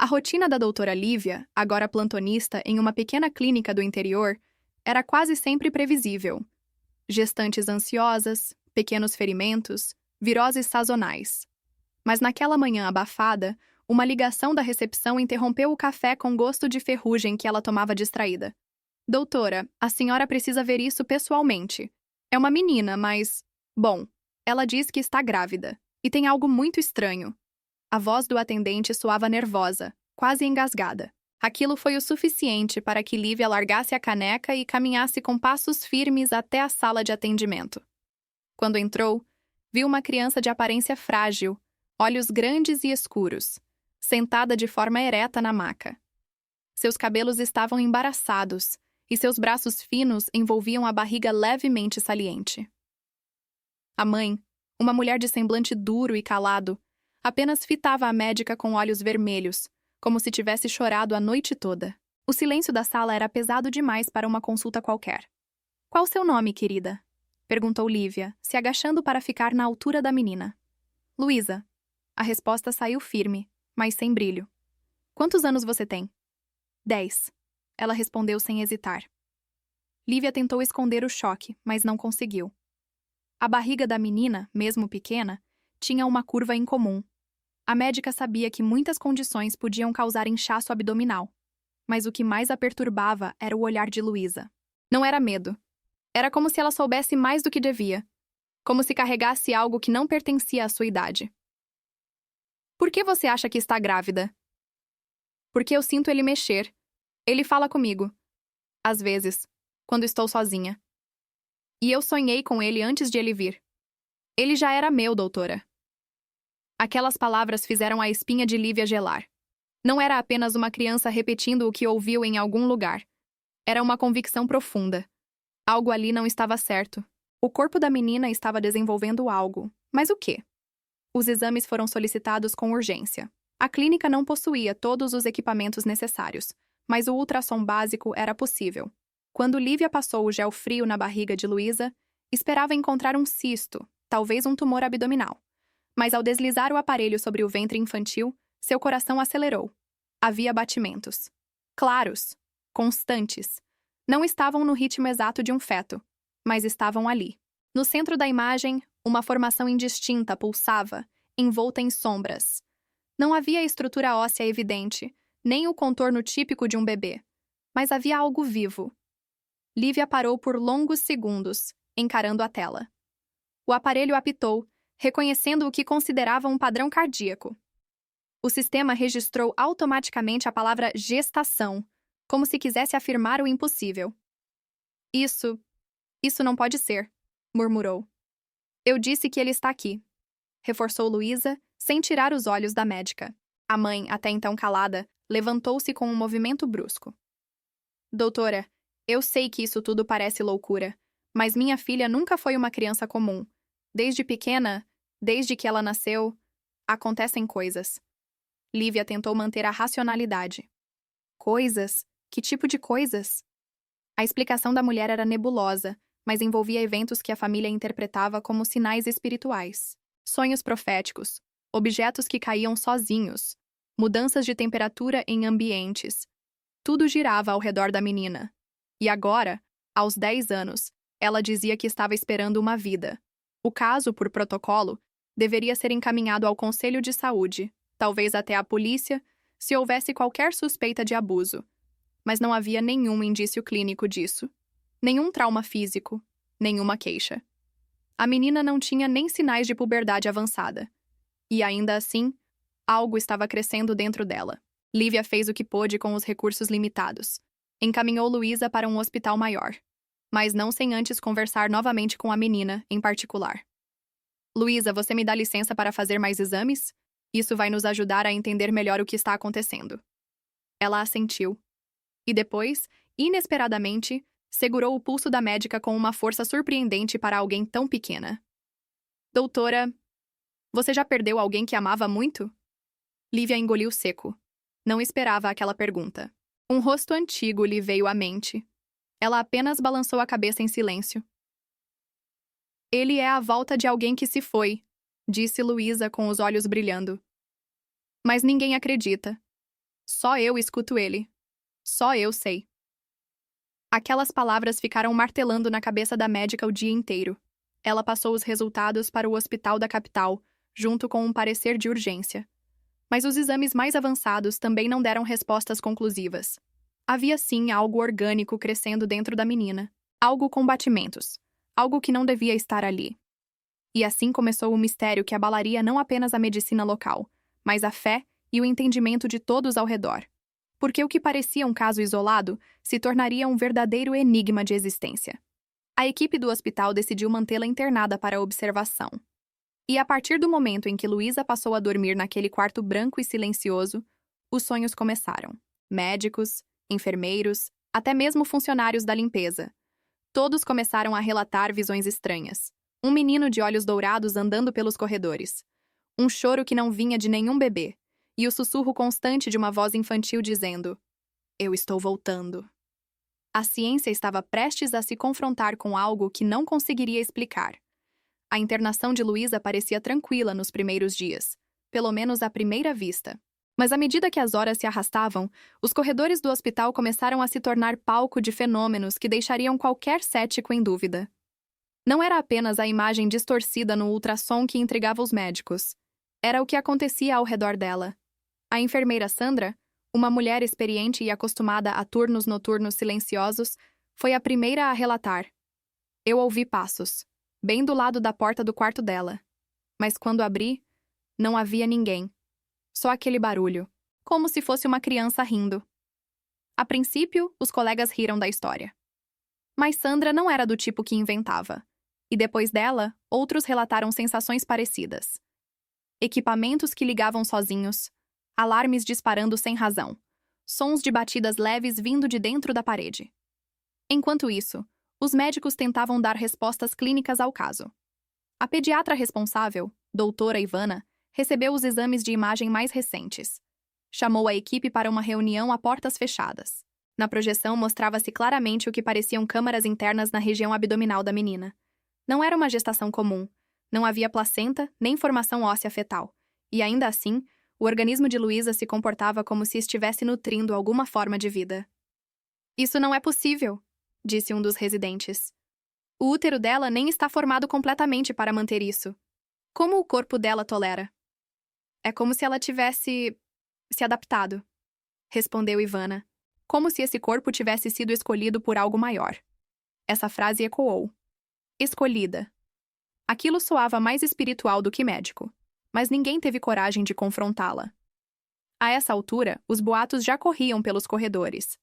A rotina da doutora Lívia, agora plantonista em uma pequena clínica do interior, era quase sempre previsível. Gestantes ansiosas, pequenos ferimentos, viroses sazonais. Mas naquela manhã abafada, uma ligação da recepção interrompeu o café com gosto de ferrugem que ela tomava distraída. Doutora, a senhora precisa ver isso pessoalmente. É uma menina, mas... Bom, ela diz que está grávida. E tem algo muito estranho. A voz do atendente soava nervosa, quase engasgada. Aquilo foi o suficiente para que Lívia largasse a caneca e caminhasse com passos firmes até a sala de atendimento. Quando entrou, viu uma criança de aparência frágil, olhos grandes e escuros, sentada de forma ereta na maca. Seus cabelos estavam embaraçados e seus braços finos envolviam a barriga levemente saliente. A mãe, uma mulher de semblante duro e calado, apenas fitava a médica com olhos vermelhos, como se tivesse chorado a noite toda. O silêncio da sala era pesado demais para uma consulta qualquer. "Qual seu nome, querida?" perguntou Lívia, se agachando para ficar na altura da menina. "Luísa." A resposta saiu firme, mas sem brilho. "Quantos anos você tem?" "10." Ela respondeu sem hesitar. Lívia tentou esconder o choque, mas não conseguiu. A barriga da menina, mesmo pequena, tinha uma curva incomum. A médica sabia que muitas condições podiam causar inchaço abdominal, mas o que mais a perturbava era o olhar de Luísa. Não era medo. Era como se ela soubesse mais do que devia, como se carregasse algo que não pertencia à sua idade. "Por que você acha que está grávida?" "Porque eu sinto ele mexer. Ele fala comigo. Às vezes, quando estou sozinha. E eu sonhei com ele antes de ele vir. Ele já era meu, doutora." Aquelas palavras fizeram a espinha de Lívia gelar. Não era apenas uma criança repetindo o que ouviu em algum lugar. Era uma convicção profunda. Algo ali não estava certo. O corpo da menina estava desenvolvendo algo. Mas o quê? Os exames foram solicitados com urgência. A clínica não possuía todos os equipamentos necessários, mas o ultrassom básico era possível. Quando Lívia passou o gel frio na barriga de Luísa, esperava encontrar um cisto, talvez um tumor abdominal. Mas ao deslizar o aparelho sobre o ventre infantil, seu coração acelerou. Havia batimentos. Claros, constantes. Não estavam no ritmo exato de um feto, mas estavam ali. No centro da imagem, uma formação indistinta pulsava, envolta em sombras. Não havia estrutura óssea evidente, nem o contorno típico de um bebê. Mas havia algo vivo. Lívia parou por longos segundos, encarando a tela. O aparelho apitou, reconhecendo o que considerava um padrão cardíaco. O sistema registrou automaticamente a palavra gestação, como se quisesse afirmar o impossível. Isso não pode ser, murmurou. "Eu disse que ele está aqui", reforçou Luísa, sem tirar os olhos da médica. A mãe, até então calada, levantou-se com um movimento brusco. "Doutora, eu sei que isso tudo parece loucura, mas minha filha nunca foi uma criança comum. Desde pequena, desde que ela nasceu, acontecem coisas." Lívia tentou manter a racionalidade. Coisas? Que tipo de coisas? A explicação da mulher era nebulosa, mas envolvia eventos que a família interpretava como sinais espirituais. Sonhos proféticos, objetos que caíam sozinhos, mudanças de temperatura em ambientes. Tudo girava ao redor da menina. E agora, aos 10 anos, ela dizia que estava esperando uma vida. O caso, por protocolo, deveria ser encaminhado ao Conselho de Saúde, talvez até à polícia, se houvesse qualquer suspeita de abuso. Mas não havia nenhum indício clínico disso. Nenhum trauma físico, nenhuma queixa. A menina não tinha nem sinais de puberdade avançada. E ainda assim, algo estava crescendo dentro dela. Lívia fez o que pôde com os recursos limitados. Encaminhou Luísa para um hospital maior. Mas não sem antes conversar novamente com a menina, em particular. "Luísa, você me dá licença para fazer mais exames? Isso vai nos ajudar a entender melhor o que está acontecendo." Ela assentiu. E depois, inesperadamente, segurou o pulso da médica com uma força surpreendente para alguém tão pequena. "Doutora, você já perdeu alguém que amava muito?" Lívia engoliu seco. Não esperava aquela pergunta. Um rosto antigo lhe veio à mente. Ela apenas balançou a cabeça em silêncio. "Ele é a volta de alguém que se foi", disse Luísa com os olhos brilhando. "Mas ninguém acredita." Só eu escuto ele. Só eu sei. Aquelas palavras ficaram martelando na cabeça da médica o dia inteiro. Ela passou os resultados para o hospital da capital, junto com um parecer de urgência. Mas os exames mais avançados também não deram respostas conclusivas. Havia sim algo orgânico crescendo dentro da menina. Algo com batimentos. Algo que não devia estar ali. E assim começou o mistério que abalaria não apenas a medicina local, mas a fé e o entendimento de todos ao redor. Porque o que parecia um caso isolado se tornaria um verdadeiro enigma de existência. A equipe do hospital decidiu mantê-la internada para observação. E a partir do momento em que Luísa passou a dormir naquele quarto branco e silencioso, os sonhos começaram. Médicos, enfermeiros, até mesmo funcionários da limpeza. Todos começaram a relatar visões estranhas. Um menino de olhos dourados andando pelos corredores. Um choro que não vinha de nenhum bebê. E o sussurro constante de uma voz infantil dizendo: "Eu estou voltando." A ciência estava prestes a se confrontar com algo que não conseguiria explicar. A internação de Luísa parecia tranquila nos primeiros dias, pelo menos à primeira vista. Mas à medida que as horas se arrastavam, os corredores do hospital começaram a se tornar palco de fenômenos que deixariam qualquer cético em dúvida. Não era apenas a imagem distorcida no ultrassom que intrigava os médicos. Era o que acontecia ao redor dela. A enfermeira Sandra, uma mulher experiente e acostumada a turnos noturnos silenciosos, foi a primeira a relatar. "Eu ouvi passos, bem do lado da porta do quarto dela. Mas quando abri, não havia ninguém. Só aquele barulho, como se fosse uma criança rindo." A princípio, os colegas riram da história. Mas Sandra não era do tipo que inventava. E depois dela, outros relataram sensações parecidas. Equipamentos que ligavam sozinhos, alarmes disparando sem razão, sons de batidas leves vindo de dentro da parede. Enquanto isso, os médicos tentavam dar respostas clínicas ao caso. A pediatra responsável, doutora Ivana, recebeu os exames de imagem mais recentes. Chamou a equipe para uma reunião a portas fechadas. Na projeção mostrava-se claramente o que pareciam câmaras internas na região abdominal da menina. Não era uma gestação comum. Não havia placenta nem formação óssea fetal. E ainda assim, o organismo de Luísa se comportava como se estivesse nutrindo alguma forma de vida. "Isso não é possível", disse um dos residentes. "O útero dela nem está formado completamente para manter isso. Como o corpo dela tolera?" "É como se ela tivesse se adaptado", respondeu Ivana. "Como se esse corpo tivesse sido escolhido por algo maior." Essa frase ecoou. Escolhida. Aquilo soava mais espiritual do que médico. Mas ninguém teve coragem de confrontá-la. A essa altura, os boatos já corriam pelos corredores.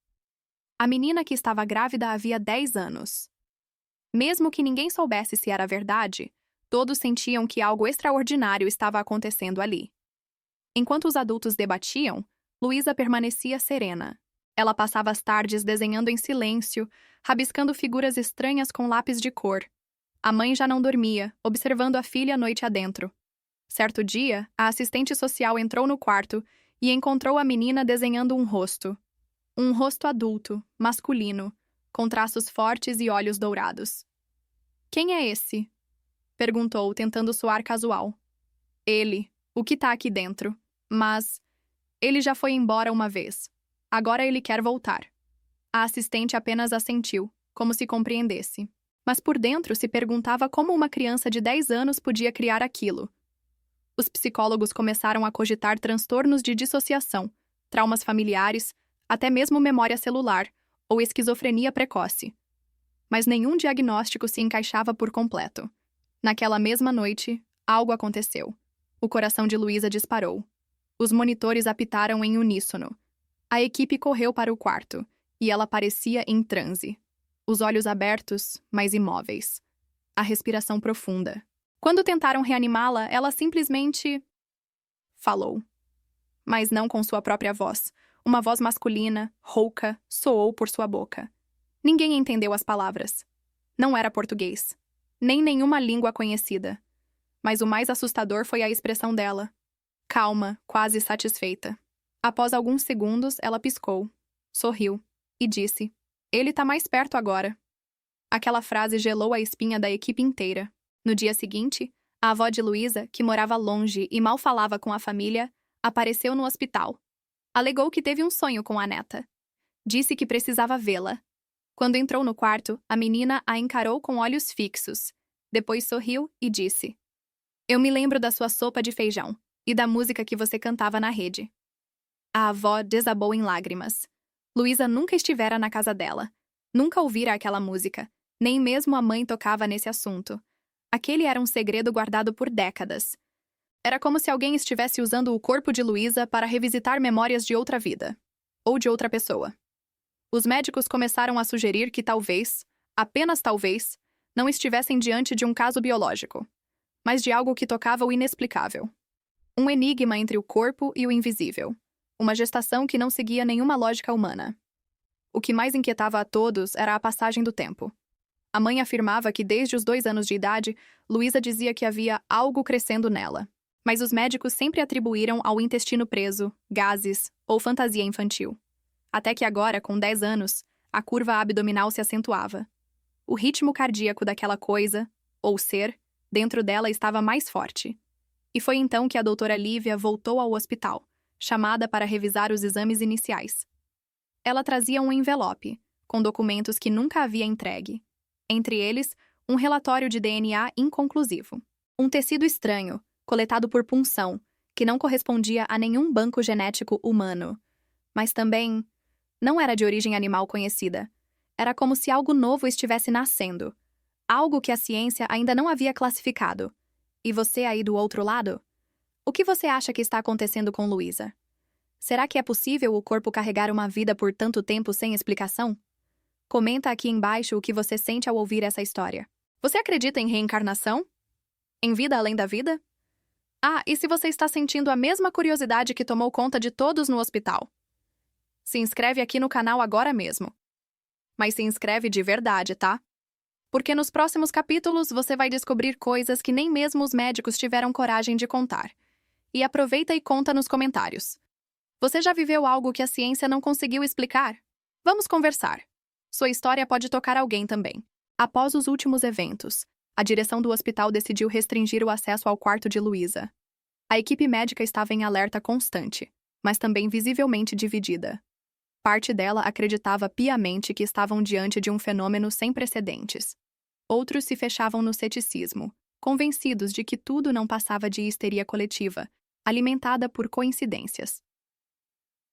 A menina que estava grávida havia 10 anos. Mesmo que ninguém soubesse se era verdade, todos sentiam que algo extraordinário estava acontecendo ali. Enquanto os adultos debatiam, Luísa permanecia serena. Ela passava as tardes desenhando em silêncio, rabiscando figuras estranhas com lápis de cor. A mãe já não dormia, observando a filha noite adentro. Certo dia, a assistente social entrou no quarto e encontrou a menina desenhando um rosto. Um rosto adulto, masculino, com traços fortes e olhos dourados. "Quem é esse?" perguntou, tentando soar casual. "Ele, o que tá aqui dentro. Mas ele já foi embora uma vez. Agora ele quer voltar." A assistente apenas assentiu, como se compreendesse. Mas por dentro se perguntava como uma criança de 10 anos podia criar aquilo. Os psicólogos começaram a cogitar transtornos de dissociação, traumas familiares, até mesmo memória celular ou esquizofrenia precoce. Mas nenhum diagnóstico se encaixava por completo. Naquela mesma noite, algo aconteceu. O coração de Luísa disparou. Os monitores apitaram em uníssono. A equipe correu para o quarto, e ela parecia em transe. Os olhos abertos, mas imóveis. A respiração profunda. Quando tentaram reanimá-la, ela simplesmente falou. Mas não com sua própria voz. Uma voz masculina, rouca, soou por sua boca. Ninguém entendeu as palavras. Não era português. Nem nenhuma língua conhecida. Mas o mais assustador foi a expressão dela. Calma, quase satisfeita. Após alguns segundos, ela piscou, sorriu e disse: "Ele tá mais perto agora." Aquela frase gelou a espinha da equipe inteira. No dia seguinte, a avó de Luísa, que morava longe e mal falava com a família, apareceu no hospital. Alegou que teve um sonho com a neta. Disse que precisava vê-la. Quando entrou no quarto, a menina a encarou com olhos fixos. Depois sorriu e disse: Eu me lembro da sua sopa de feijão e da música que você cantava na rede. A avó desabou em lágrimas. Luísa nunca estivera na casa dela. Nunca ouvira aquela música. Nem mesmo a mãe tocava nesse assunto. Aquele era um segredo guardado por décadas. Era como se alguém estivesse usando o corpo de Luísa para revisitar memórias de outra vida. Ou de outra pessoa. Os médicos começaram a sugerir que talvez, apenas talvez, não estivessem diante de um caso biológico, mas de algo que tocava o inexplicável. Um enigma entre o corpo e o invisível. Uma gestação que não seguia nenhuma lógica humana. O que mais inquietava a todos era a passagem do tempo. A mãe afirmava que desde os 2 anos de idade, Luísa dizia que havia algo crescendo nela. Mas os médicos sempre atribuíram ao intestino preso, gases ou fantasia infantil. Até que agora, com 10 anos, a curva abdominal se acentuava. O ritmo cardíaco daquela coisa, ou ser, dentro dela estava mais forte. E foi então que a doutora Lívia voltou ao hospital, chamada para revisar os exames iniciais. Ela trazia um envelope, com documentos que nunca havia entregue. Entre eles, um relatório de DNA inconclusivo. Um tecido estranho, coletado por punção, que não correspondia a nenhum banco genético humano. Mas também não era de origem animal conhecida. Era como se algo novo estivesse nascendo. Algo que a ciência ainda não havia classificado. E você aí do outro lado? O que você acha que está acontecendo com Luísa? Será que é possível o corpo carregar uma vida por tanto tempo sem explicação? Comenta aqui embaixo o que você sente ao ouvir essa história. Você acredita em reencarnação? Em vida além da vida? Ah, e se você está sentindo a mesma curiosidade que tomou conta de todos no hospital? Se inscreve aqui no canal agora mesmo. Mas se inscreve de verdade, tá? Porque nos próximos capítulos você vai descobrir coisas que nem mesmo os médicos tiveram coragem de contar. E aproveita e conta nos comentários. Você já viveu algo que a ciência não conseguiu explicar? Vamos conversar. Sua história pode tocar alguém também. Após os últimos eventos, a direção do hospital decidiu restringir o acesso ao quarto de Luísa. A equipe médica estava em alerta constante, mas também visivelmente dividida. Parte dela acreditava piamente que estavam diante de um fenômeno sem precedentes. Outros se fechavam no ceticismo, convencidos de que tudo não passava de histeria coletiva, alimentada por coincidências.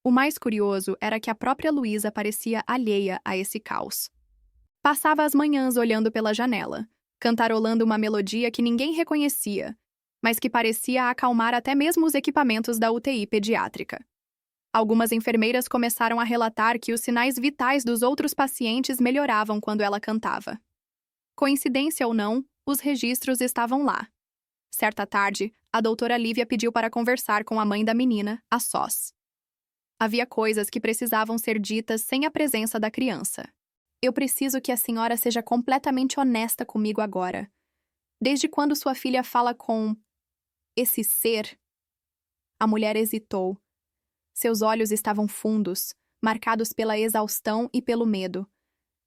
O mais curioso era que a própria Luísa parecia alheia a esse caos. Passava as manhãs olhando pela janela, cantarolando uma melodia que ninguém reconhecia, mas que parecia acalmar até mesmo os equipamentos da UTI pediátrica. Algumas enfermeiras começaram a relatar que os sinais vitais dos outros pacientes melhoravam quando ela cantava. Coincidência ou não, os registros estavam lá. Certa tarde, a doutora Lívia pediu para conversar com a mãe da menina, a sós. Havia coisas que precisavam ser ditas sem a presença da criança. Eu preciso que a senhora seja completamente honesta comigo agora. Desde quando sua filha fala com esse ser? A mulher hesitou. Seus olhos estavam fundos, marcados pela exaustão e pelo medo.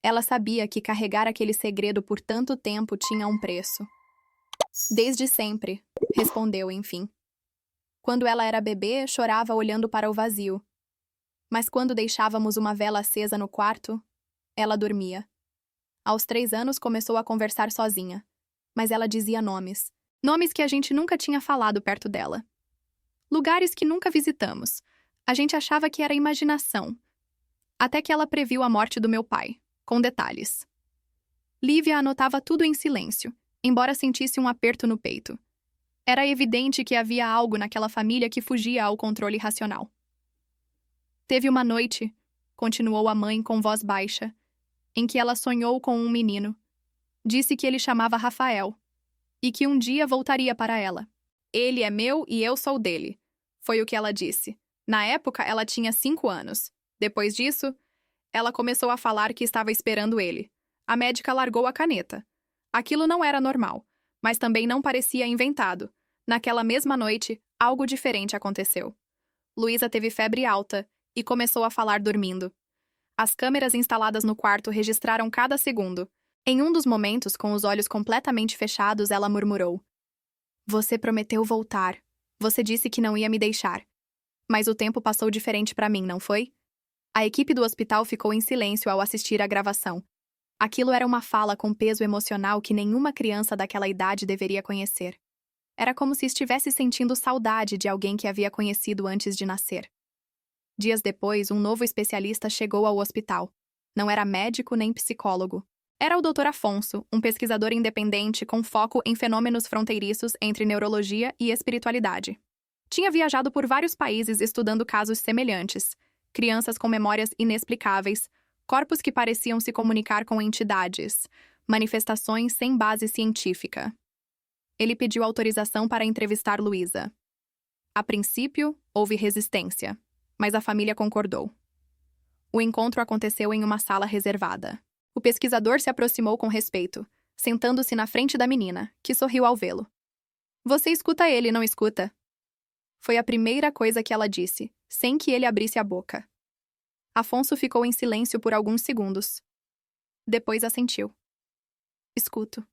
Ela sabia que carregar aquele segredo por tanto tempo tinha um preço. Desde sempre, respondeu, enfim. Quando ela era bebê, chorava olhando para o vazio. Mas quando deixávamos uma vela acesa no quarto, ela dormia. Aos 3 anos começou a conversar sozinha, mas ela dizia nomes. Nomes que a gente nunca tinha falado perto dela. Lugares que nunca visitamos. A gente achava que era imaginação. Até que ela previu a morte do meu pai, com detalhes. Lívia anotava tudo em silêncio, embora sentisse um aperto no peito. Era evidente que havia algo naquela família que fugia ao controle racional. Teve uma noite, continuou a mãe com voz baixa, em que ela sonhou com um menino. Disse que ele chamava Rafael, e que um dia voltaria para ela. Ele é meu e eu sou dele, foi o que ela disse. Na época, ela tinha 5 anos. Depois disso, ela começou a falar que estava esperando ele. A médica largou a caneta. Aquilo não era normal, mas também não parecia inventado. Naquela mesma noite, algo diferente aconteceu. Luísa teve febre alta e começou a falar dormindo. As câmeras instaladas no quarto registraram cada segundo. Em um dos momentos, com os olhos completamente fechados, ela murmurou: "Você prometeu voltar. Você disse que não ia me deixar." Mas o tempo passou diferente para mim, não foi? A equipe do hospital ficou em silêncio ao assistir à gravação. Aquilo era uma fala com peso emocional que nenhuma criança daquela idade deveria conhecer. Era como se estivesse sentindo saudade de alguém que havia conhecido antes de nascer. Dias depois, um novo especialista chegou ao hospital. Não era médico nem psicólogo. Era o Dr. Afonso, um pesquisador independente com foco em fenômenos fronteiriços entre neurologia e espiritualidade. Tinha viajado por vários países estudando casos semelhantes, crianças com memórias inexplicáveis, corpos que pareciam se comunicar com entidades, manifestações sem base científica. Ele pediu autorização para entrevistar Luísa. A princípio, houve resistência, mas a família concordou. O encontro aconteceu em uma sala reservada. O pesquisador se aproximou com respeito, sentando-se na frente da menina, que sorriu ao vê-lo. Você escuta ele, não escuta? Foi a primeira coisa que ela disse, sem que ele abrisse a boca. Afonso ficou em silêncio por alguns segundos. Depois assentiu. Escuto.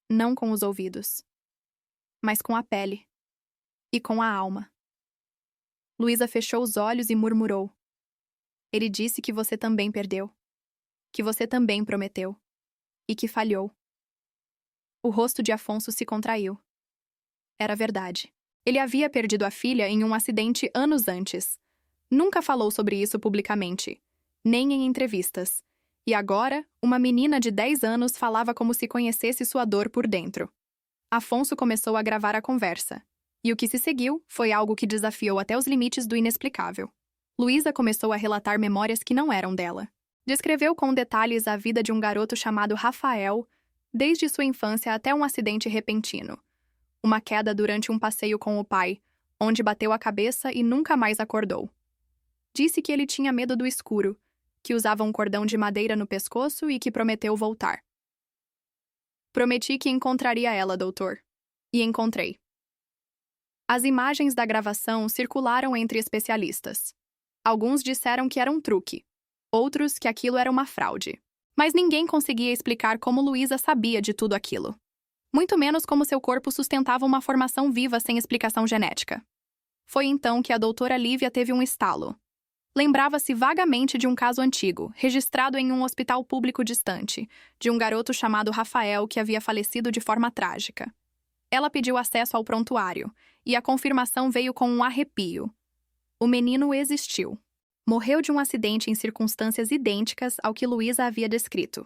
Não com os ouvidos, mas com a pele e com a alma. Luísa fechou os olhos e murmurou. Ele disse que você também perdeu, que você também prometeu e que falhou. O rosto de Afonso se contraiu. Era verdade. Ele havia perdido a filha em um acidente anos antes. Nunca falou sobre isso publicamente, nem em entrevistas. E agora, uma menina de 10 anos falava como se conhecesse sua dor por dentro. Afonso começou a gravar a conversa. E o que se seguiu foi algo que desafiou até os limites do inexplicável. Luísa começou a relatar memórias que não eram dela. Descreveu com detalhes a vida de um garoto chamado Rafael, desde sua infância até um acidente repentino. Uma queda durante um passeio com o pai, onde bateu a cabeça e nunca mais acordou. Disse que ele tinha medo do escuro, que usava um cordão de madeira no pescoço e que prometeu voltar. Prometi que encontraria ela, doutor. E encontrei. As imagens da gravação circularam entre especialistas. Alguns disseram que era um truque, outros que aquilo era uma fraude. Mas ninguém conseguia explicar como Luísa sabia de tudo aquilo. Muito menos como seu corpo sustentava uma formação viva sem explicação genética. Foi então que a doutora Lívia teve um estalo. Lembrava-se vagamente de um caso antigo, registrado em um hospital público distante, de um garoto chamado Rafael que havia falecido de forma trágica. Ela pediu acesso ao prontuário, e a confirmação veio com um arrepio. O menino existiu. Morreu de um acidente em circunstâncias idênticas ao que Luísa havia descrito.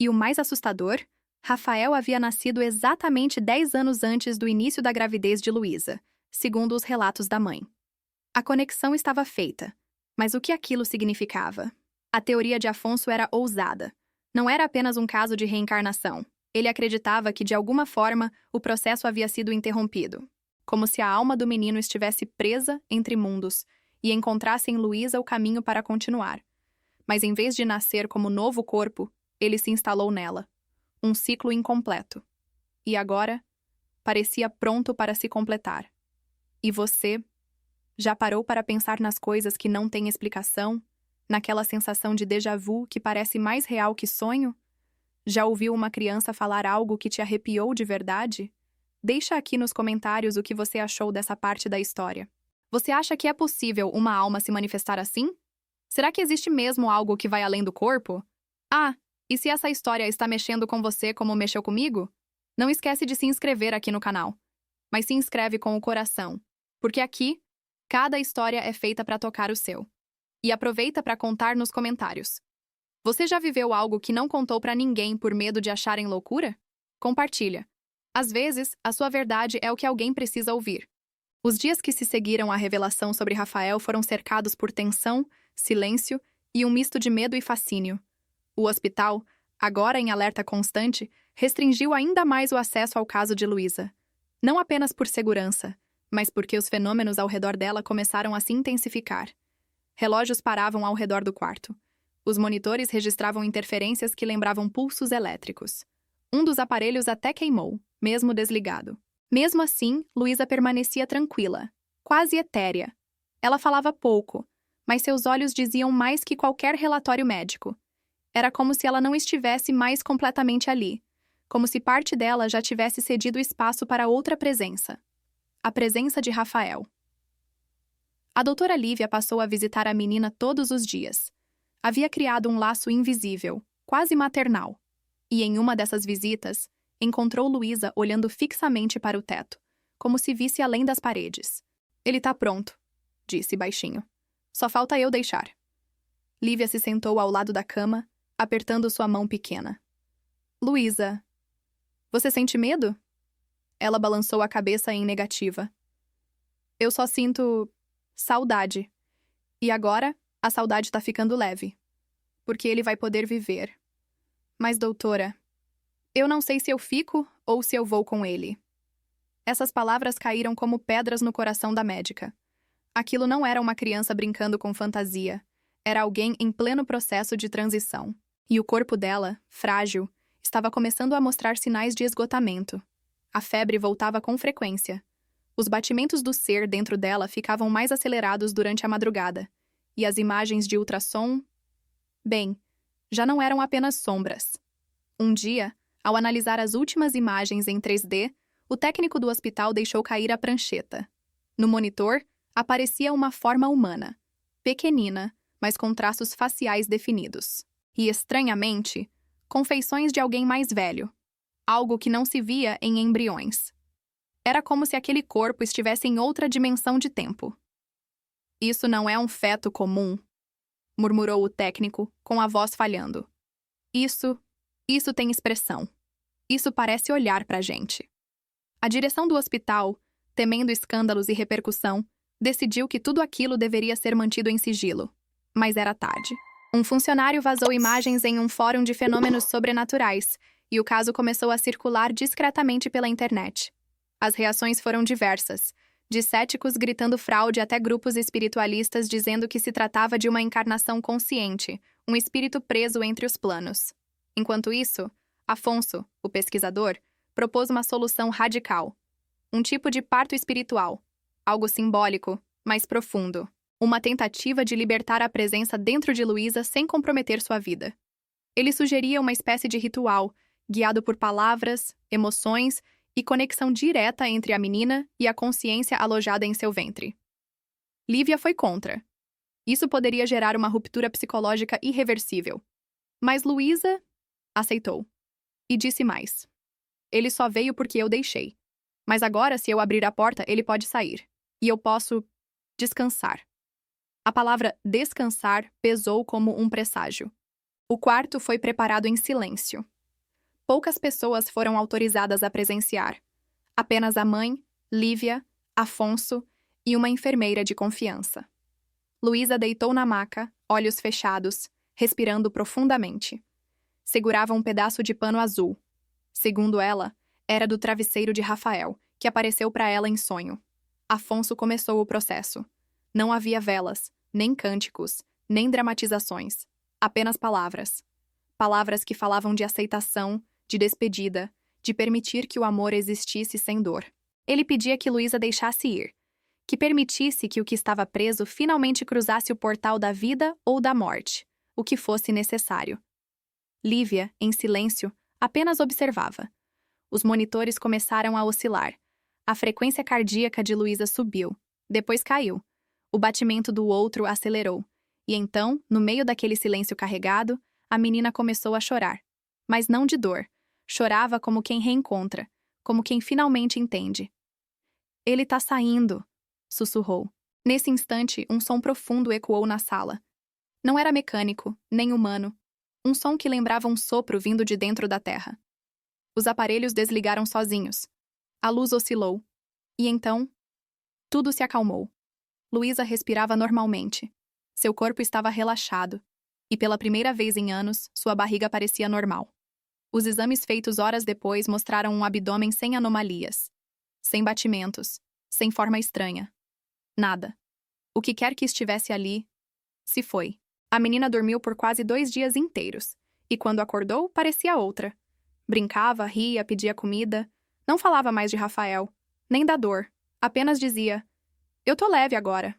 E o mais assustador, Rafael havia nascido exatamente 10 anos antes do início da gravidez de Luísa, segundo os relatos da mãe. A conexão estava feita, mas o que aquilo significava? A teoria de Afonso era ousada. Não era apenas um caso de reencarnação. Ele acreditava que, de alguma forma, o processo havia sido interrompido, como se a alma do menino estivesse presa entre mundos e encontrasse em Luísa o caminho para continuar. Mas em vez de nascer como novo corpo, ele se instalou nela. Um ciclo incompleto. E agora, parecia pronto para se completar. E você já parou para pensar nas coisas que não têm explicação? Naquela sensação de déjà vu que parece mais real que sonho? Já ouviu uma criança falar algo que te arrepiou de verdade? Deixa aqui nos comentários o que você achou dessa parte da história. Você acha que é possível uma alma se manifestar assim? Será que existe mesmo algo que vai além do corpo? Ah, e se essa história está mexendo com você como mexeu comigo? Não esquece de se inscrever aqui no canal. Mas se inscreve com o coração, porque aqui, cada história é feita para tocar o seu. E aproveita para contar nos comentários. Você já viveu algo que não contou para ninguém por medo de acharem loucura? Compartilha. Às vezes, a sua verdade é o que alguém precisa ouvir. Os dias que se seguiram à revelação sobre Rafael foram cercados por tensão, silêncio e um misto de medo e fascínio. O hospital, agora em alerta constante, restringiu ainda mais o acesso ao caso de Luísa. Não apenas por segurança, mas porque os fenômenos ao redor dela começaram a se intensificar. Relógios paravam ao redor do quarto. Os monitores registravam interferências que lembravam pulsos elétricos. Um dos aparelhos até queimou, mesmo desligado. Mesmo assim, Luísa permanecia tranquila, quase etérea. Ela falava pouco, mas seus olhos diziam mais que qualquer relatório médico. Era como se ela não estivesse mais completamente ali, como se parte dela já tivesse cedido espaço para outra presença. A presença de Rafael. A doutora Lívia passou a visitar a menina todos os dias. Havia criado um laço invisível, quase maternal. E em uma dessas visitas, encontrou Luísa olhando fixamente para o teto, como se visse além das paredes. Ele tá pronto, disse baixinho. Só falta eu deixar. Lívia se sentou ao lado da cama, apertando sua mão pequena. Luísa, você sente medo? Ela balançou a cabeça em negativa. Eu só sinto saudade. E agora, a saudade tá ficando leve. Porque ele vai poder viver. Mas, doutora, eu não sei se eu fico ou se eu vou com ele. Essas palavras caíram como pedras no coração da médica. Aquilo não era uma criança brincando com fantasia. Era alguém em pleno processo de transição. E o corpo dela, frágil, estava começando a mostrar sinais de esgotamento. A febre voltava com frequência. Os batimentos do ser dentro dela ficavam mais acelerados durante a madrugada. E as imagens de ultrassom... Bem, já não eram apenas sombras. Um dia, ao analisar as últimas imagens em 3D, o técnico do hospital deixou cair a prancheta. No monitor, aparecia uma forma humana, pequenina, mas com traços faciais definidos. E, estranhamente, com feições de alguém mais velho. Algo que não se via em embriões. Era como se aquele corpo estivesse em outra dimensão de tempo. Isso não é um feto comum, murmurou o técnico, com a voz falhando. Isso tem expressão. Isso parece olhar pra gente. A direção do hospital, temendo escândalos e repercussão, decidiu que tudo aquilo deveria ser mantido em sigilo. Mas era tarde. Um funcionário vazou imagens em um fórum de fenômenos sobrenaturais, e o caso começou a circular discretamente pela internet. As reações foram diversas, de céticos gritando fraude até grupos espiritualistas dizendo que se tratava de uma encarnação consciente, um espírito preso entre os planos. Enquanto isso, Afonso, o pesquisador, propôs uma solução radical. Um tipo de parto espiritual, algo simbólico, mas profundo. Uma tentativa de libertar a presença dentro de Luísa sem comprometer sua vida. Ele sugeria uma espécie de ritual, guiado por palavras, emoções e conexão direta entre a menina e a consciência alojada em seu ventre. Lívia foi contra. Isso poderia gerar uma ruptura psicológica irreversível. Mas Luísa aceitou. E disse mais. Ele só veio porque eu deixei. Mas agora, se eu abrir a porta, ele pode sair. E eu posso descansar. A palavra descansar pesou como um presságio. O quarto foi preparado em silêncio. Poucas pessoas foram autorizadas a presenciar. Apenas a mãe, Lívia, Afonso e uma enfermeira de confiança. Luísa deitou na maca, olhos fechados, respirando profundamente. Segurava um pedaço de pano azul. Segundo ela, era do travesseiro de Rafael, que apareceu para ela em sonho. Afonso começou o processo. Não havia velas, nem cânticos, nem dramatizações. Apenas palavras. Palavras que falavam de aceitação, de despedida, de permitir que o amor existisse sem dor. Ele pedia que Luísa deixasse ir, que permitisse que o que estava preso finalmente cruzasse o portal da vida ou da morte, o que fosse necessário. Lívia, em silêncio, apenas observava. Os monitores começaram a oscilar. A frequência cardíaca de Luísa subiu, depois caiu. O batimento do outro acelerou. E então, no meio daquele silêncio carregado, a menina começou a chorar. Mas não de dor. Chorava como quem reencontra, como quem finalmente entende. Ele tá saindo, sussurrou. Nesse instante, um som profundo ecoou na sala. Não era mecânico, nem humano. Um som que lembrava um sopro vindo de dentro da terra. Os aparelhos desligaram sozinhos. A luz oscilou. E então, tudo se acalmou. Luísa respirava normalmente. Seu corpo estava relaxado. E pela primeira vez em anos, sua barriga parecia normal. Os exames feitos horas depois mostraram um abdômen sem anomalias. Sem batimentos. Sem forma estranha. Nada. O que quer que estivesse ali, se foi. A menina dormiu por quase 2 dias inteiros. E quando acordou, parecia outra. Brincava, ria, pedia comida. Não falava mais de Rafael. Nem da dor. Apenas dizia, eu tô leve agora.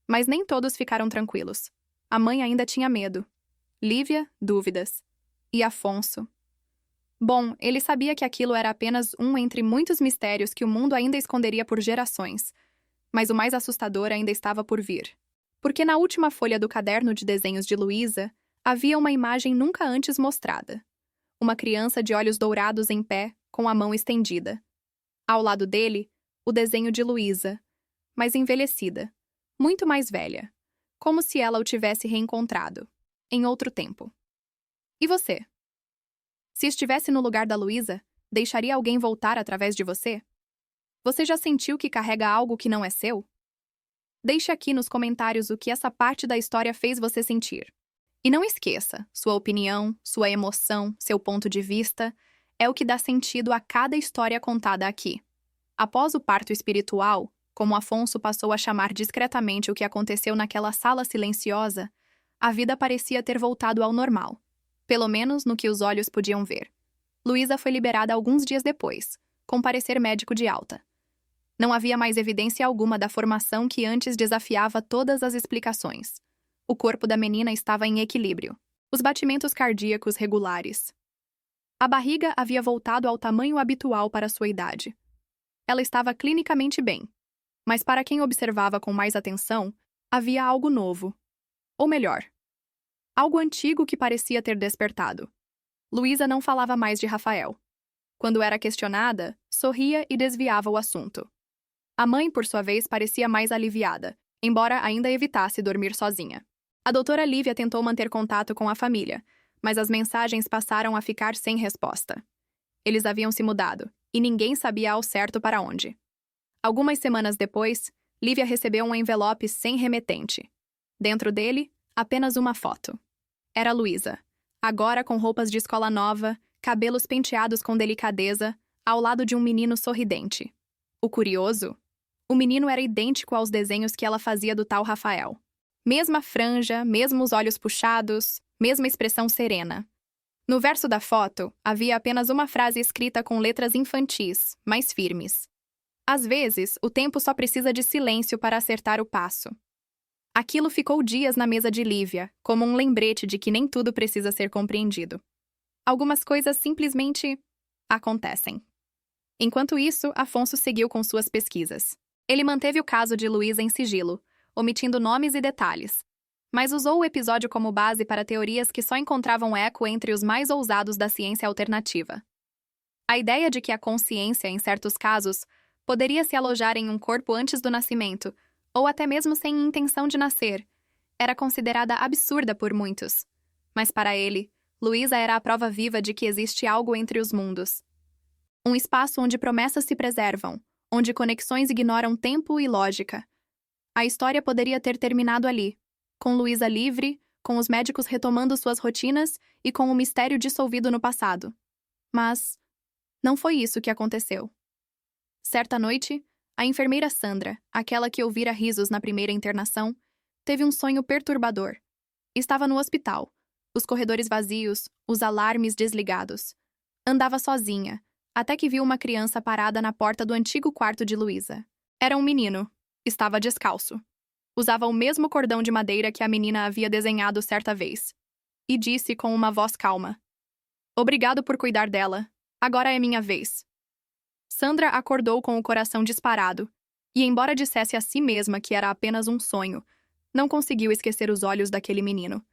Mas nem todos ficaram tranquilos. A mãe ainda tinha medo. Lívia, dúvidas. E Afonso. Bom, ele sabia que aquilo era apenas um entre muitos mistérios que o mundo ainda esconderia por gerações. Mas o mais assustador ainda estava por vir. Porque na última folha do caderno de desenhos de Luísa, havia uma imagem nunca antes mostrada. Uma criança de olhos dourados em pé, com a mão estendida. Ao lado dele, o desenho de Luísa, mas envelhecida, muito mais velha, como se ela o tivesse reencontrado, em outro tempo. E você? Se estivesse no lugar da Luísa, deixaria alguém voltar através de você? Você já sentiu que carrega algo que não é seu? Deixe aqui nos comentários o que essa parte da história fez você sentir. E não esqueça, sua opinião, sua emoção, seu ponto de vista é o que dá sentido a cada história contada aqui. Após o parto espiritual, como Afonso passou a chamar discretamente o que aconteceu naquela sala silenciosa, a vida parecia ter voltado ao normal, pelo menos no que os olhos podiam ver. Luísa foi liberada alguns dias depois, com parecer médico de alta. Não havia mais evidência alguma da formação que antes desafiava todas as explicações. O corpo da menina estava em equilíbrio. Os batimentos cardíacos regulares. A barriga havia voltado ao tamanho habitual para sua idade. Ela estava clinicamente bem. Mas para quem observava com mais atenção, havia algo novo. Ou melhor, algo antigo que parecia ter despertado. Luísa não falava mais de Rafael. Quando era questionada, sorria e desviava o assunto. A mãe, por sua vez, parecia mais aliviada, embora ainda evitasse dormir sozinha. A doutora Lívia tentou manter contato com a família, mas as mensagens passaram a ficar sem resposta. Eles haviam se mudado, e ninguém sabia ao certo para onde. Algumas semanas depois, Lívia recebeu um envelope sem remetente. Dentro dele, apenas uma foto. Era Luísa, agora com roupas de escola nova, cabelos penteados com delicadeza, ao lado de um menino sorridente. O curioso? O menino era idêntico aos desenhos que ela fazia do tal Rafael. Mesma franja, mesmos olhos puxados, mesma expressão serena. No verso da foto, havia apenas uma frase escrita com letras infantis, mais firmes. Às vezes, o tempo só precisa de silêncio para acertar o passo. Aquilo ficou dias na mesa de Lívia, como um lembrete de que nem tudo precisa ser compreendido. Algumas coisas simplesmente acontecem. Enquanto isso, Afonso seguiu com suas pesquisas. Ele manteve o caso de Luísa em sigilo, omitindo nomes e detalhes, mas usou o episódio como base para teorias que só encontravam eco entre os mais ousados da ciência alternativa. A ideia de que a consciência, em certos casos, poderia se alojar em um corpo antes do nascimento, ou até mesmo sem intenção de nascer, era considerada absurda por muitos. Mas para ele, Luísa era a prova viva de que existe algo entre os mundos. Um espaço onde promessas se preservam, onde conexões ignoram tempo e lógica. A história poderia ter terminado ali, com Luísa livre, com os médicos retomando suas rotinas e com o mistério dissolvido no passado. Mas não foi isso que aconteceu. Certa noite, a enfermeira Sandra, aquela que ouvira risos na primeira internação, teve um sonho perturbador. Estava no hospital, os corredores vazios, os alarmes desligados. Andava sozinha, até que viu uma criança parada na porta do antigo quarto de Luísa. Era um menino. Estava descalço. Usava o mesmo cordão de madeira que a menina havia desenhado certa vez. E disse com uma voz calma: "Obrigado por cuidar dela. Agora é minha vez." Sandra acordou com o coração disparado, e embora dissesse a si mesma que era apenas um sonho, não conseguiu esquecer os olhos daquele menino.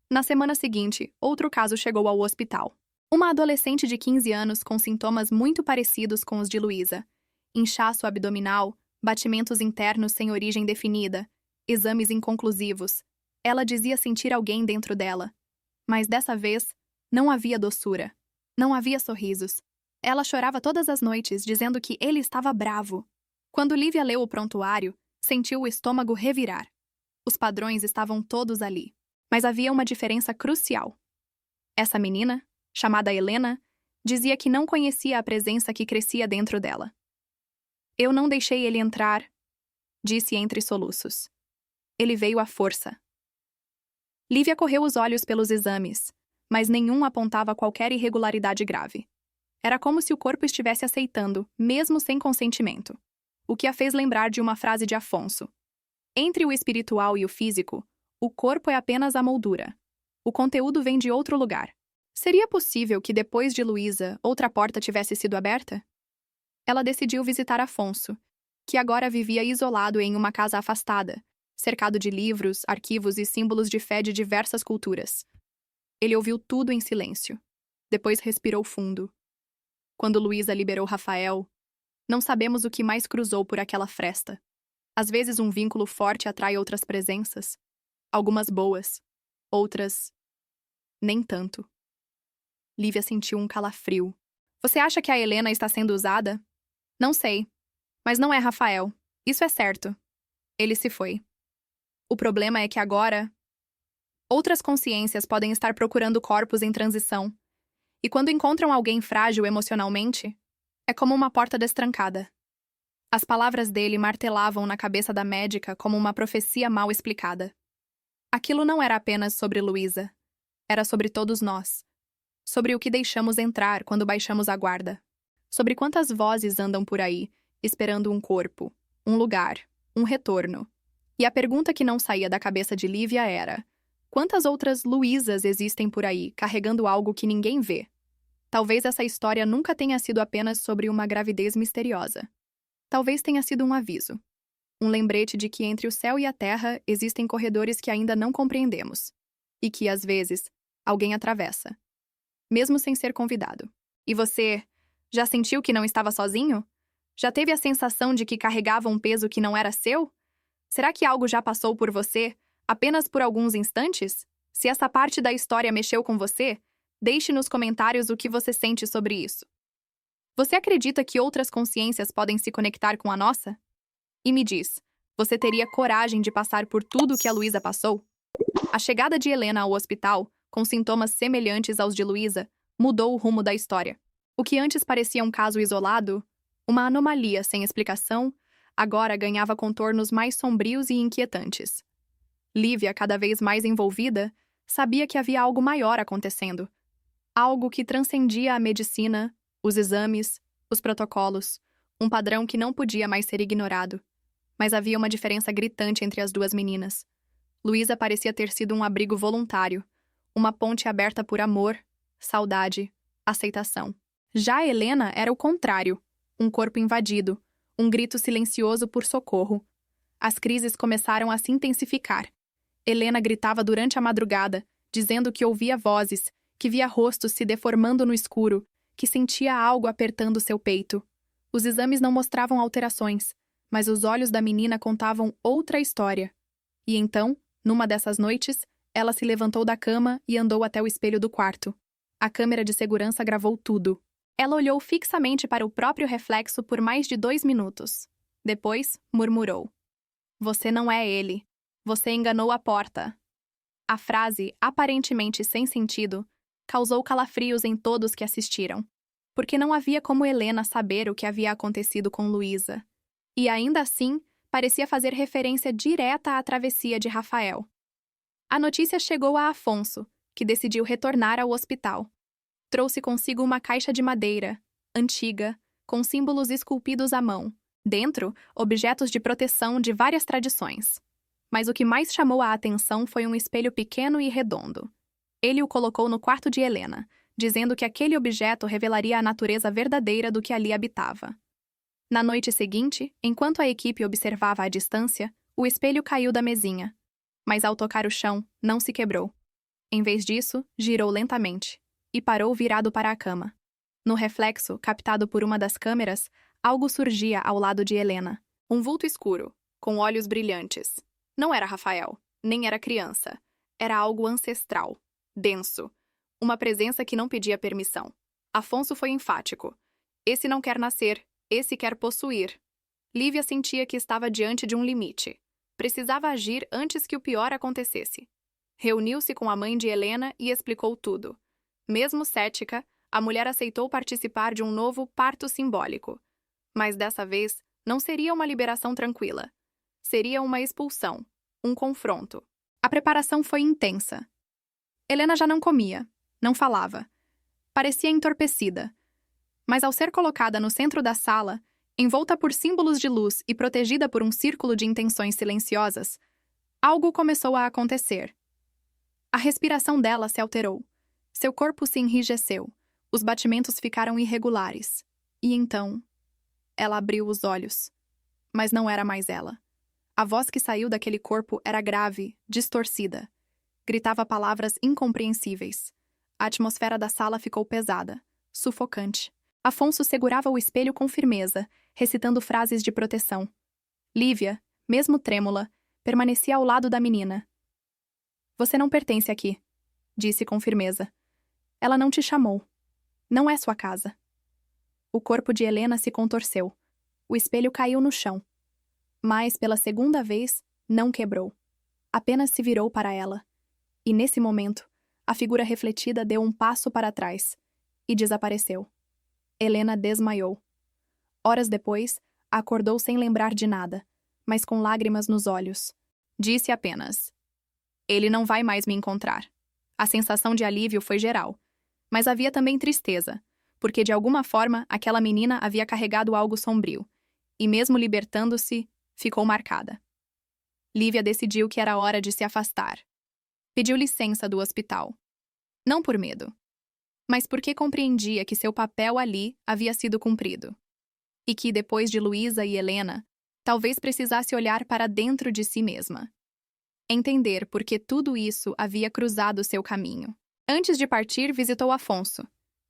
Na semana seguinte, outro caso chegou ao hospital. Uma adolescente de 15 anos com sintomas muito parecidos com os de Luísa. Inchaço abdominal, batimentos internos sem origem definida, exames inconclusivos. Ela dizia sentir alguém dentro dela. Mas dessa vez, não havia doçura. Não havia sorrisos. Ela chorava todas as noites, dizendo que ele estava bravo. Quando Lívia leu o prontuário, sentiu o estômago revirar. Os padrões estavam todos ali. Mas havia uma diferença crucial. Essa menina, chamada Helena, dizia que não conhecia a presença que crescia dentro dela. "Eu não deixei ele entrar", disse entre soluços. "Ele veio à força." Lívia correu os olhos pelos exames, mas nenhum apontava qualquer irregularidade grave. Era como se o corpo estivesse aceitando, mesmo sem consentimento. O que a fez lembrar de uma frase de Afonso: "Entre o espiritual e o físico, o corpo é apenas a moldura. O conteúdo vem de outro lugar." Seria possível que depois de Luísa, outra porta tivesse sido aberta? Ela decidiu visitar Afonso, que agora vivia isolado em uma casa afastada, cercado de livros, arquivos e símbolos de fé de diversas culturas. Ele ouviu tudo em silêncio. Depois respirou fundo. Quando Luísa liberou Rafael, não sabemos o que mais cruzou por aquela fresta. Às vezes um vínculo forte atrai outras presenças. Algumas boas, outras nem tanto. Lívia sentiu um calafrio. Você acha que a Helena está sendo usada? Não sei. Mas não é Rafael. Isso é certo. Ele se foi. O problema é que agora, outras consciências podem estar procurando corpos em transição. E quando encontram alguém frágil emocionalmente, é como uma porta destrancada. As palavras dele martelavam na cabeça da médica como uma profecia mal explicada. Aquilo não era apenas sobre Luísa. Era sobre todos nós. Sobre o que deixamos entrar quando baixamos a guarda. Sobre quantas vozes andam por aí, esperando um corpo, um lugar, um retorno. E a pergunta que não saía da cabeça de Lívia era: quantas outras Luísas existem por aí, carregando algo que ninguém vê? Talvez essa história nunca tenha sido apenas sobre uma gravidez misteriosa. Talvez tenha sido um aviso. Um lembrete de que entre o céu e a terra existem corredores que ainda não compreendemos. E que, às vezes, alguém atravessa. Mesmo sem ser convidado. E você, já sentiu que não estava sozinho? Já teve a sensação de que carregava um peso que não era seu? Será que algo já passou por você, apenas por alguns instantes? Se essa parte da história mexeu com você, deixe nos comentários o que você sente sobre isso. Você acredita que outras consciências podem se conectar com a nossa? E me diz, você teria coragem de passar por tudo que a Luísa passou? A chegada de Helena ao hospital, com sintomas semelhantes aos de Luísa, mudou o rumo da história. O que antes parecia um caso isolado, uma anomalia sem explicação, agora ganhava contornos mais sombrios e inquietantes. Lívia, cada vez mais envolvida, sabia que havia algo maior acontecendo. Algo que transcendia a medicina, os exames, os protocolos, um padrão que não podia mais ser ignorado. Mas havia uma diferença gritante entre as duas meninas. Luísa parecia ter sido um abrigo voluntário, uma ponte aberta por amor, saudade, aceitação. Já Helena era o contrário, um corpo invadido, um grito silencioso por socorro. As crises começaram a se intensificar. Helena gritava durante a madrugada, dizendo que ouvia vozes, que via rostos se deformando no escuro, que sentia algo apertando seu peito. Os exames não mostravam alterações, mas os olhos da menina contavam outra história. E então, numa dessas noites, ela se levantou da cama e andou até o espelho do quarto. A câmera de segurança gravou tudo. Ela olhou fixamente para o próprio reflexo por mais de 2 minutos. Depois, murmurou: "Você não é ele. Você enganou a porta." A frase, aparentemente sem sentido, causou calafrios em todos que assistiram. Porque não havia como Helena saber o que havia acontecido com Luísa. E ainda assim, parecia fazer referência direta à travessia de Rafael. A notícia chegou a Afonso, que decidiu retornar ao hospital. Trouxe consigo uma caixa de madeira, antiga, com símbolos esculpidos à mão. Dentro, objetos de proteção de várias tradições. Mas o que mais chamou a atenção foi um espelho pequeno e redondo. Ele o colocou no quarto de Helena, dizendo que aquele objeto revelaria a natureza verdadeira do que ali habitava. Na noite seguinte, enquanto a equipe observava à distância, o espelho caiu da mesinha. Mas ao tocar o chão, não se quebrou. Em vez disso, girou lentamente e parou virado para a cama. No reflexo, captado por uma das câmeras, algo surgia ao lado de Helena. Um vulto escuro, com olhos brilhantes. Não era Rafael, nem era criança. Era algo ancestral, denso. Uma presença que não pedia permissão. Afonso foi enfático. Esse não quer nascer, esse quer possuir. Lívia sentia que estava diante de um limite. Precisava agir antes que o pior acontecesse. Reuniu-se com a mãe de Helena e explicou tudo. Mesmo cética, a mulher aceitou participar de um novo parto simbólico. Mas dessa vez, não seria uma liberação tranquila. Seria uma expulsão, um confronto. A preparação foi intensa. Helena já não comia, não falava. Parecia entorpecida. Mas ao ser colocada no centro da sala, envolta por símbolos de luz e protegida por um círculo de intenções silenciosas, algo começou a acontecer. A respiração dela se alterou. Seu corpo se enrijeceu. Os batimentos ficaram irregulares. E então, ela abriu os olhos. mas não era mais ela. A voz que saiu daquele corpo era grave, distorcida. Gritava palavras incompreensíveis. A atmosfera da sala ficou pesada, sufocante. Afonso segurava o espelho com firmeza, recitando frases de proteção. Lívia, mesmo trêmula, permanecia ao lado da menina. Você não pertence aqui, disse com firmeza. Ela não te chamou. Não é sua casa. O corpo de Helena se contorceu. O espelho caiu no chão. Mas, pela segunda vez, não quebrou. Apenas se virou para ela. E, nesse momento, a figura refletida deu um passo para trás e desapareceu. Helena desmaiou. Horas depois, acordou sem lembrar de nada, mas com lágrimas nos olhos. Disse apenas: ele não vai mais me encontrar. A sensação de alívio foi geral, mas havia também tristeza, porque de alguma forma aquela menina havia carregado algo sombrio, e mesmo libertando-se, ficou marcada. Lívia decidiu que era hora de se afastar. Pediu licença do hospital. Não por medo, mas porque compreendia que seu papel ali havia sido cumprido. E que, depois de Luísa e Helena, talvez precisasse olhar para dentro de si mesma. Entender por que tudo isso havia cruzado seu caminho. Antes de partir, visitou Afonso.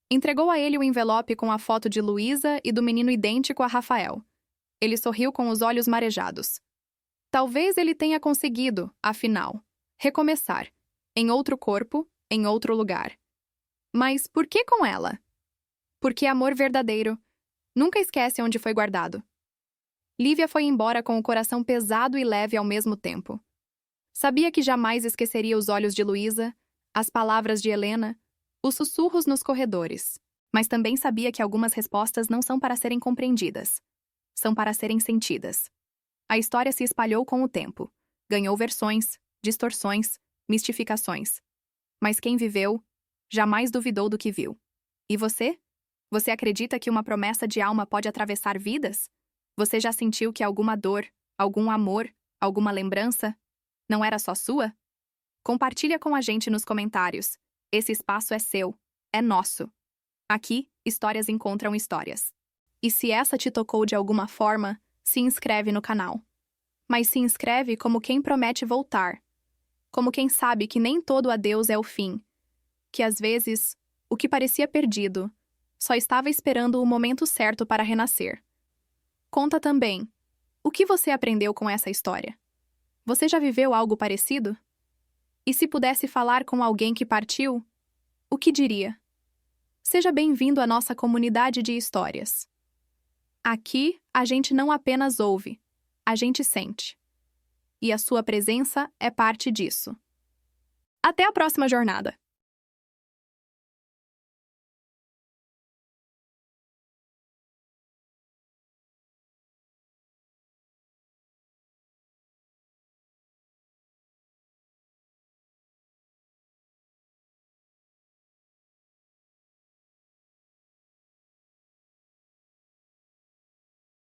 Entregou a ele o envelope com a foto de Luísa e do menino idêntico a Rafael. Ele sorriu com os olhos marejados. Talvez ele tenha conseguido, afinal, recomeçar, em outro corpo, em outro lugar. Mas por que com ela? Porque amor verdadeiro nunca esquece onde foi guardado. Lívia foi embora com o coração pesado e leve ao mesmo tempo. Sabia que jamais esqueceria os olhos de Luísa, as palavras de Helena, os sussurros nos corredores. Mas também sabia que algumas respostas não são para serem compreendidas. São para serem sentidas. A história se espalhou com o tempo. Ganhou versões, distorções, mistificações. Mas quem viveu, jamais duvidou do que viu. E você? Você acredita que uma promessa de alma pode atravessar vidas? Você já sentiu que alguma dor, algum amor, alguma lembrança não era só sua? Compartilha com a gente nos comentários. Esse espaço é seu, é nosso. Aqui, histórias encontram histórias. E se essa te tocou de alguma forma, se inscreve no canal. Mas se inscreve como quem promete voltar. Como quem sabe que nem todo adeus é o fim. Que às vezes, o que parecia perdido, só estava esperando o momento certo para renascer. Conta também, o que você aprendeu com essa história? Você já viveu algo parecido? E se pudesse falar com alguém que partiu, o que diria? Seja bem-vindo à nossa comunidade de histórias. Aqui, a gente não apenas ouve, a gente sente. E a sua presença é parte disso. Até a próxima jornada!